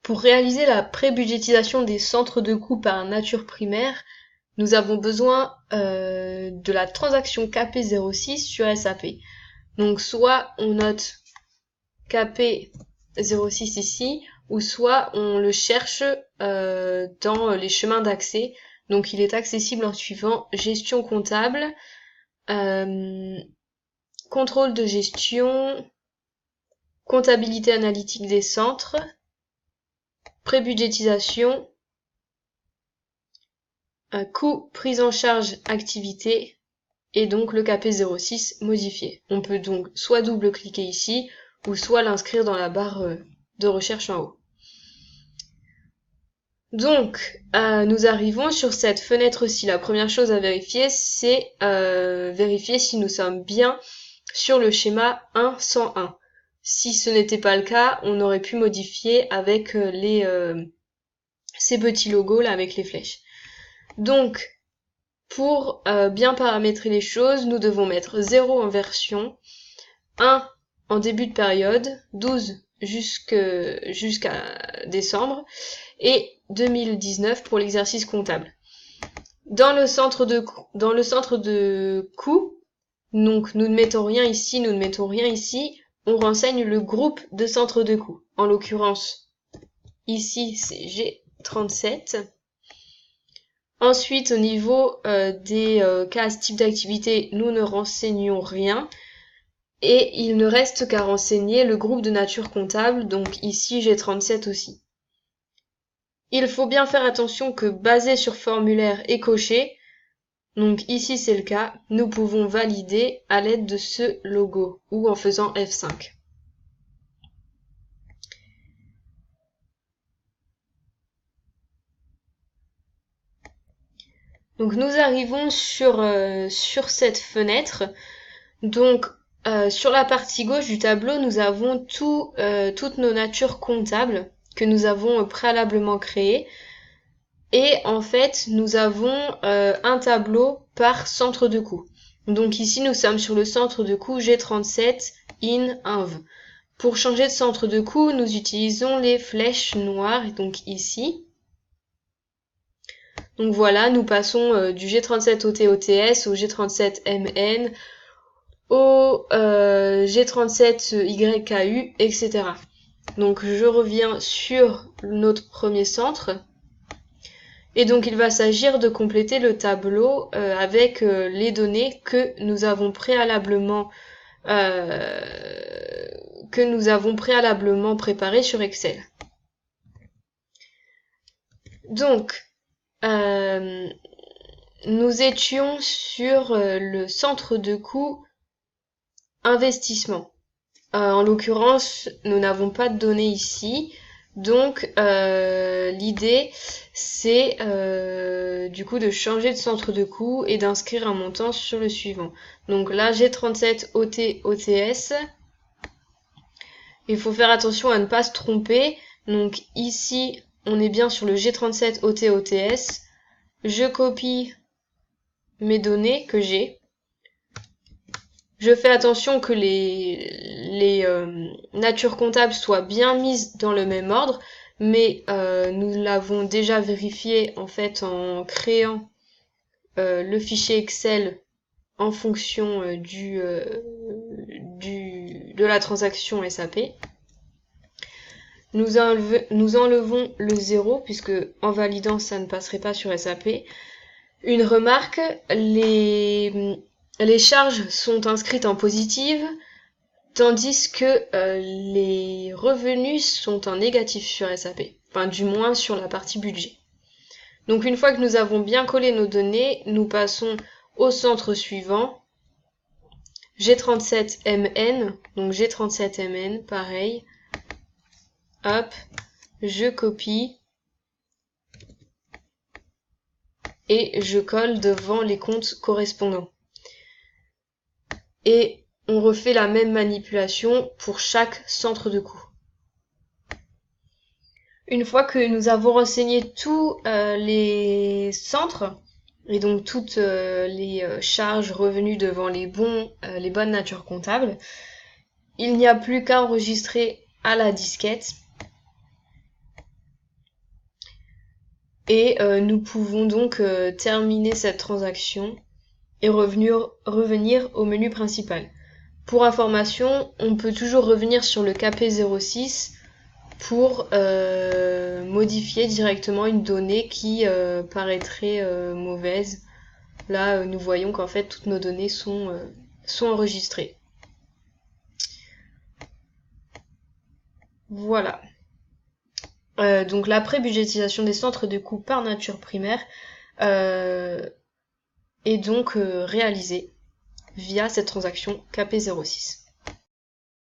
Pour réaliser la prébudgétisation des centres de coûts par nature primaire, nous avons besoin de la transaction KP06 sur SAP. Donc soit on note KP06 ici, ou soit on le cherche dans les chemins d'accès. Donc il est accessible en suivant gestion comptable, contrôle de gestion, comptabilité analytique des centres, prébudgétisation, coût, prise en charge, activité, et donc le KP06 modifié. On peut donc soit double-cliquer ici, ou soit l'inscrire dans la barre de recherche en haut. Donc, nous arrivons sur cette fenêtre-ci. La première chose à vérifier, c'est vérifier si nous sommes bien sur le schéma 1.101. Si ce n'était pas le cas, on aurait pu modifier avec ces petits logos là avec les flèches. Donc, pour bien paramétrer les choses, nous devons mettre 0 en version, 1 en début de période, 12 jusqu'à décembre, et 2019 pour l'exercice comptable. Dans le centre de coût, donc nous ne mettons rien ici, on renseigne le groupe de centres de coût. En l'occurrence, ici c'est G37. Ensuite, au niveau des cases type d'activité, nous ne renseignons rien. Et il ne reste qu'à renseigner le groupe de nature comptable, donc ici G37 aussi. Il faut bien faire attention que basé sur formulaire est coché, donc ici c'est le cas, nous pouvons valider à l'aide de ce logo ou en faisant F5. Donc nous arrivons sur cette fenêtre. Donc sur la partie gauche du tableau, nous avons toutes nos natures comptables que nous avons préalablement créées. Et en fait, nous avons un tableau par centre de coût. Donc ici, nous sommes sur le centre de coût G37 in Inv. Pour changer de centre de coût, nous utilisons les flèches noires, et donc ici. Donc voilà, nous passons du G37 OT-OTS au G37 MN, au G37 YKU, etc. Donc je reviens sur notre premier centre. Et donc il va s'agir de compléter le tableau avec les données que nous avons préalablement préparées sur Excel. Donc nous étions sur le centre de coût investissement. En l'occurrence, nous n'avons pas de données ici. Donc l'idée c'est du coup de changer de centre de coût et d'inscrire un montant sur le suivant. Donc là G37 OT-OTS. Il faut faire attention à ne pas se tromper. Donc ici on est bien sur le G37 OT-OTS. Je copie mes données que j'ai. Je fais attention que les natures comptables soient bien mises dans le même ordre, mais nous l'avons déjà vérifié en fait en créant le fichier Excel en fonction de la transaction SAP. Nous enlevons le 0 puisque en validant ça ne passerait pas sur SAP. Une remarque, les charges sont inscrites en positive, tandis que les revenus sont en négatif sur SAP, enfin du moins sur la partie budget. Donc une fois que nous avons bien collé nos données, nous passons au centre suivant, G37MN, donc G37MN, pareil, hop, je copie, et je colle devant les comptes correspondants. Et on refait la même manipulation pour chaque centre de coût. Une fois que nous avons renseigné tous les centres, et donc toutes les charges revenues devant les bonnes natures comptables, il n'y a plus qu'à enregistrer à la disquette Et nous pouvons donc terminer cette transaction et revenir au menu principal. Pour information, on peut toujours revenir sur le KP06 pour modifier directement une donnée qui paraîtrait mauvaise. Là, nous voyons qu'en fait, toutes nos données sont enregistrées. Voilà. Donc la pré-budgétisation des centres de coûts par nature primaire est donc réalisée via cette transaction KP06.